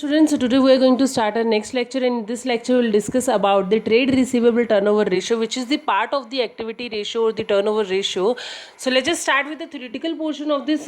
Students, so today we are going to start our next lecture, and in this lecture we will discuss about the trade receivable turnover ratio, which is the part of the activity ratio or the turnover ratio. So let's just start with the theoretical portion of this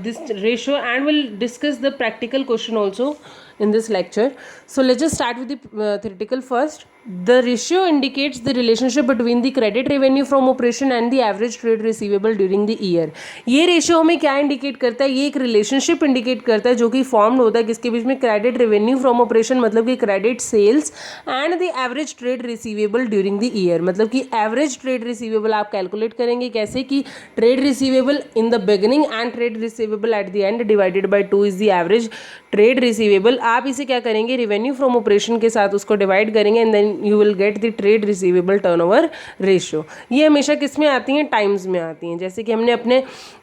this ratio, and we'll discuss the practical question also in this lecture. So let's just start with the theoretical first. The ratio indicates the relationship between the credit revenue from operation and the average trade receivable during the year. ये ratio हमें क्या indicate करता है? ये एक relationship indicate करता है जो कि फॉर्म्ड होता है किसके बीच में? क्रेडिट रेवेन्यू फ्रॉम ऑपरेशन, मतलब कि credit sales, and the average trade receivable during the year, मतलब कि एवरेज ट्रेड रिसीवेबल आप कैलकुलेट करेंगे कैसे कि trade receivable in the beginning and trade receivable at the end divided by 2 is the average trade receivable. आप इसे क्या करेंगे? रेवेन्यू फ्रॉम ऑपरेशन के साथ उसको डिवाइड करेंगे and then you will get the trade receivable turnover ratio. ये हमेशा किस में आती हैं? टाइम्स में आती हैं. जैसे कि हमने अपने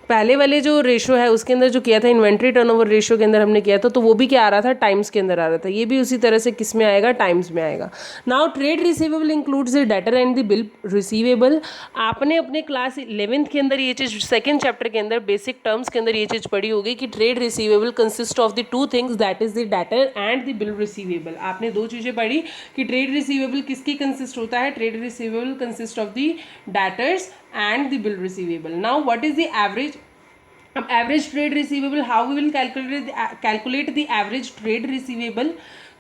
पहले वाले जो रेशो है उसके अंदर जो किया था, इन्वेंट्री टर्नओवर रेशियो के अंदर हमने किया था, तो वो भी क्या आ रहा था? टाइम्स के अंदर आ रहा था. ये भी उसी तरह से किस में आएगा? टाइम्स में आएगा. Now trade receivable includes the debtor and the bill receivable. आपने अपने क्लास 11th के अंदर ये चीज़, सेकंड चैप्टर के अंदर बेसिक टर्म्स के अंदर ये चीज़ पढ़ी होगी कि trade receivable consist of the two things, that is the debtor and the bill receivable. आपने दो चीज़ें पढ़ी कि ट्रेड रिसीवेबल किसकी कंसिस्ट होता है? Trade receivable consist of the debtors and the bill receivable. Now what is the average? अब average trade receivable, how we will calculate the average trade receivable?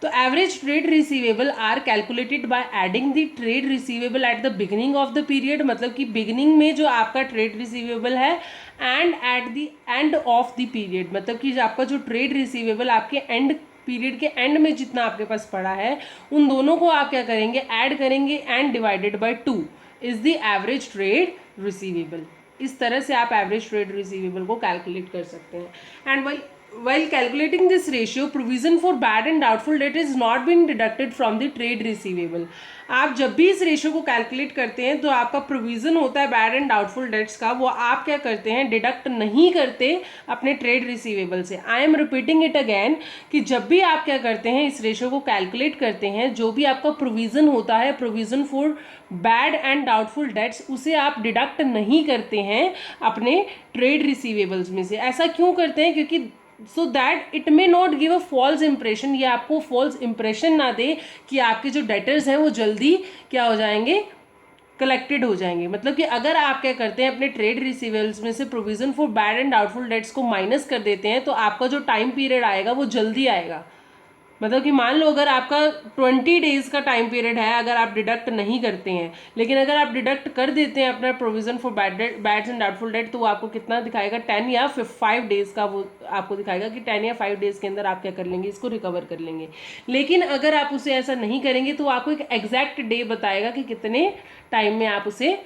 तो average trade receivable are calculated by adding the trade receivable at the beginning of the period, मतलब कि beginning में जो आपका trade receivable है and at the end of the period, मतलब कि आपका जो ट्रेड रिसीवेबल आपके एंड पीरियड के एंड में जितना आपके पास पड़ा है उन दोनों को आप क्या करेंगे? ऐड करेंगे and divided by 2 is the average trade receivable. इस तरह से आप एवरेज ट्रेड रिसीवेबल को कैलकुलेट कर सकते हैं. And while calculating this ratio, provision for bad and doubtful debt is not being deducted from the trade receivable. आप जब भी इस रेशियो को कैलकुलेट करते हैं तो आपका प्रोविज़न होता है बैड एंड डाउटफुल डेट्स का, वो आप क्या करते हैं? डिडक्ट नहीं करते अपने ट्रेड रिसीवेबल से. I am repeating it again कि जब भी आप क्या करते हैं इस रेशियो को कैलकुलेट करते हैं, जो भी आपका प्रोविज़न होता है, provision for bad and doubtful debts, उसे आप डिडक्ट नहीं करते हैं अपने ट्रेड रिसीवेबल्स में से. ऐसा क्यों करते हैं? क्योंकि so that it may not give a false impression, ये आपको फॉल्स इंप्रेशन ना दे कि आपके जो डेटर्स हैं वो जल्दी क्या हो जाएंगे? कलेक्टेड हो जाएंगे. मतलब कि अगर आप क्या करते हैं अपने ट्रेड रिसीवेबल्स में से provision for bad and doubtful debts को माइनस कर देते हैं तो आपका जो टाइम पीरियड आएगा वो जल्दी आएगा. मतलब कि मान लो अगर आपका 20 डेज का टाइम पीरियड है, अगर आप डिडक्ट नहीं करते हैं, लेकिन अगर आप डिडक्ट कर देते हैं अपना provision for bads and doubtful debt, तो वो आपको कितना दिखाएगा? 10 या 5 डेज का वो आपको दिखाएगा कि 10 या 5 डेज के अंदर आप क्या कर लेंगे? इसको रिकवर कर लेंगे. लेकिन अगर आप उसे ऐसा नहीं करेंगे तो आपको एक एग्जैक्ट डे बताएगा कि कितने टाइम में आप उसे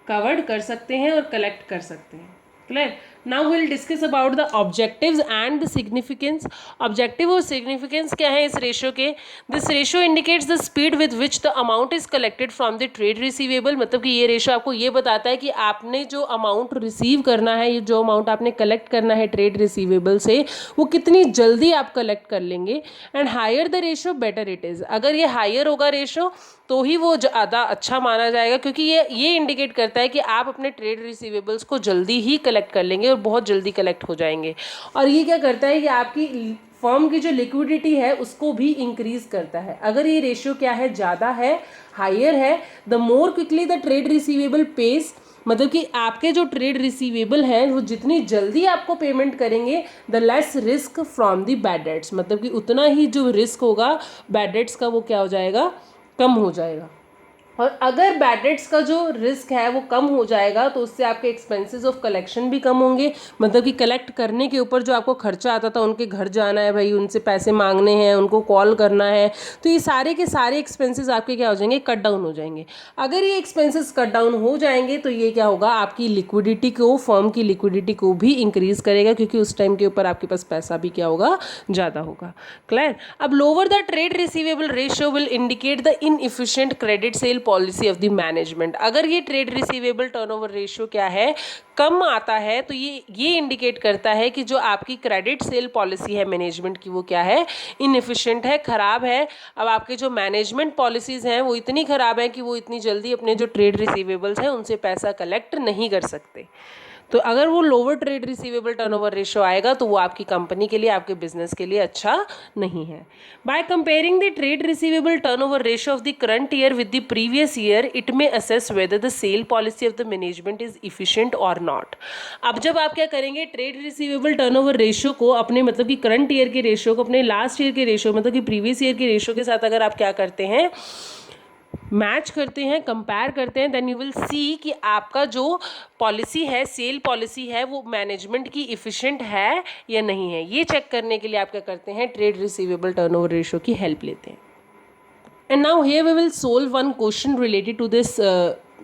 कवर्ड कर सकते हैं और कलेक्ट कर सकते हैं. Clear? Now we'll discuss about the objectives and the significance. Objective और significance क्या है इस रेशियो के? This ratio indicates the speed with which the amount is collected from the trade receivable. मतलब कि ये रेशियो आपको ये बताता है कि आपने जो अमाउंट रिसीव करना है, ये जो अमाउंट आपने कलेक्ट करना है ट्रेड रिसीवेबल से, वो कितनी जल्दी आप कलेक्ट कर लेंगे. And higher the ratio better it is. अगर ये हायर होगा रेशियो तो ही वो ज़्यादा अच्छा माना जाएगा, क्योंकि ये इंडिकेट करता है कि आप अपने ट्रेड रिसीवेबल्स को जल्दी ही कलेक्ट कर लेंगे और बहुत जल्दी कलेक्ट हो जाएंगे. और ये क्या करता है कि आपकी फर्म की जो लिक्विडिटी है उसको भी इंक्रीज करता है. अगर ये रेशियो क्या है? ज़्यादा है, हायर है, the more quickly the trade receivable page, मतलब कि आपके जो ट्रेड रिसीवेबल हैं वो जितनी जल्दी आपको पेमेंट करेंगे, the less risk from the bad debts, मतलब कि उतना ही जो रिस्क होगा बैड डेट्स का वो क्या हो जाएगा? कम हो जाएगा. और अगर बैड डेट्स का जो रिस्क है वो कम हो जाएगा तो उससे आपके एक्सपेंसेस ऑफ कलेक्शन भी कम होंगे. मतलब कि कलेक्ट करने के ऊपर जो आपको खर्चा आता था, उनके घर जाना है भाई, उनसे पैसे मांगने हैं, उनको कॉल करना है, तो ये सारे के सारे एक्सपेंसेस आपके क्या हो जाएंगे? कट डाउन हो जाएंगे. अगर ये एक्सपेंसेस कट डाउन हो जाएंगे तो ये क्या होगा? आपकी लिक्विडिटी को, फर्म की लिक्विडिटी को भी इंक्रीज करेगा, क्योंकि उस टाइम के ऊपर आपके पास पैसा भी क्या होगा? ज़्यादा होगा. क्लियर? अब lower the trade receivable ratio will indicate the inefficient credit sale policy of the management. अगर ये ट्रेड रिसीवेबल टर्नओवर रेशियो क्या है? कम आता है, तो ये इंडिकेट करता है कि जो आपकी क्रेडिट सेल पॉलिसी है मैनेजमेंट की वो क्या है? इनएफिशिएंट है, खराब है. अब आपके जो मैनेजमेंट पॉलिसीज़ हैं वो इतनी खराब है कि वो इतनी जल्दी अपने जो ट्रेड रिसीवेबल्स हैं उनसे पैसा कलेक्ट नहीं कर सकते. तो अगर वो lower trade receivable turnover ratio आएगा तो वो आपकी कंपनी के लिए, आपके बिजनेस के लिए अच्छा नहीं है. By comparing the trade receivable turnover ratio of the current year with the previous year, it may assess whether the sale policy of the management is efficient और नॉट. अब जब आप क्या करेंगे, ट्रेड रिसीवेबल टर्नओवर रेशियो को अपने मतलब कि करंट ईयर के रेशियो को अपने लास्ट ईयर के रेशियो मतलब कि प्रीवियस ईयर के रेशियो के साथ अगर आप क्या करते हैं, मैच करते हैं, कंपेयर करते हैं, देन यू विल सी कि आपका जो पॉलिसी है, सेल पॉलिसी है, वो मैनेजमेंट की इफ़िशिएंट है या नहीं है. ये चेक करने के लिए आप क्या करते हैं, ट्रेड रिसीवेबल टर्नओवर रेशियो की हेल्प लेते हैं. And now here we will solve one question related to this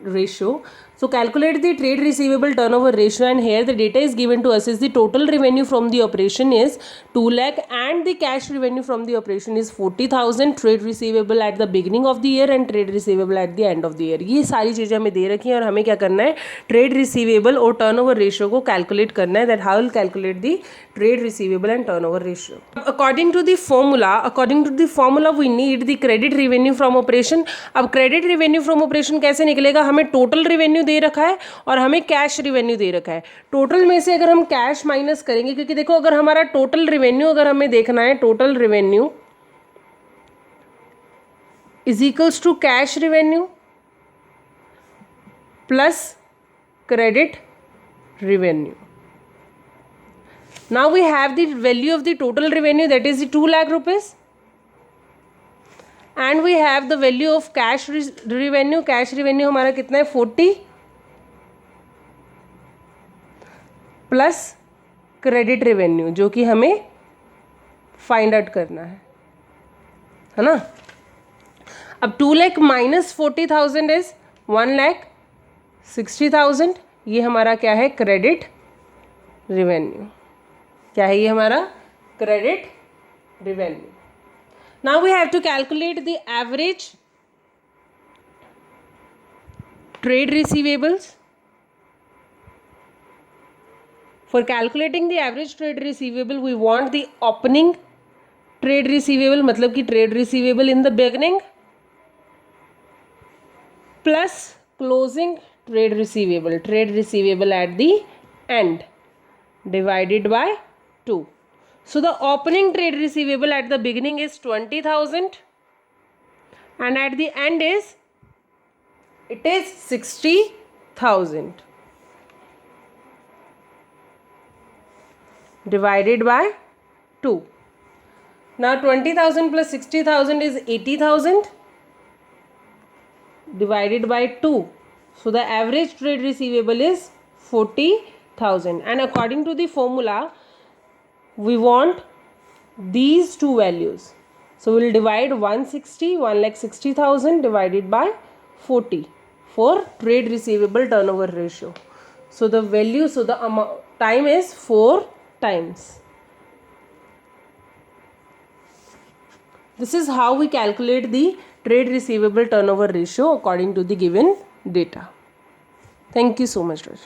ratio. So calculate the trade receivable turnover ratio, and here the data is given to us is the total revenue from the operation is 2 lakh and the cash revenue from the operation is 40,000, trade receivable at the beginning of the year and trade receivable at the end of the year. ये सारी चीज़ें हमें दे रखी हैं और हमें क्या करना है, ट्रेड रिसीवेबल और टर्नओवर रेशियो को कैलकुलेट करना है. That how will calculate the trade receivable and turnover ratio. According to the formula we need the credit revenue from operation. अब क्रेडिट रेवेन्यू फ्रॉम ऑपरेशन कैसे निकलेगा, हमें टोटल रेवेन्यू दे रखा है और हमें कैश रेवेन्यू दे रखा है. टोटल में से अगर हम कैश माइनस करेंगे, क्योंकि देखो अगर हमारा टोटल रेवेन्यू अगर हमें देखना है, total revenue is equals to cash revenue plus credit revenue. Now we have the value of the total revenue, that is 2 lakh rupees, and we have the value of cash revenue. Cash revenue हमारा कितना है, 40 plus credit revenue, जो कि हमें find out करना है ना. अब 2 लाख माइनस 40,000 इज 1,60,000. ये हमारा क्या है, क्रेडिट रेवेन्यू. क्या है ये हमारा, credit revenue. Now we have to calculate the average trade receivables. For calculating the average trade receivable, we want the opening trade receivable, मतलब कि trade receivable in the beginning plus closing trade receivable at the end divided by 2. So the opening trade receivable at the beginning is 20,000 and at the end is 60,000. Divided by 2. Now 20,000 plus 60,000 is 80,000 divided by 2. So the average trade receivable is 40,000, and according to the formula we want these two values. So we will divide 1,60,000 divided by 40 for trade receivable turnover ratio. So the value, so the amount, time is 4 times. This is how we calculate the trade receivable turnover ratio according to the given data. Thank you so much, Raj.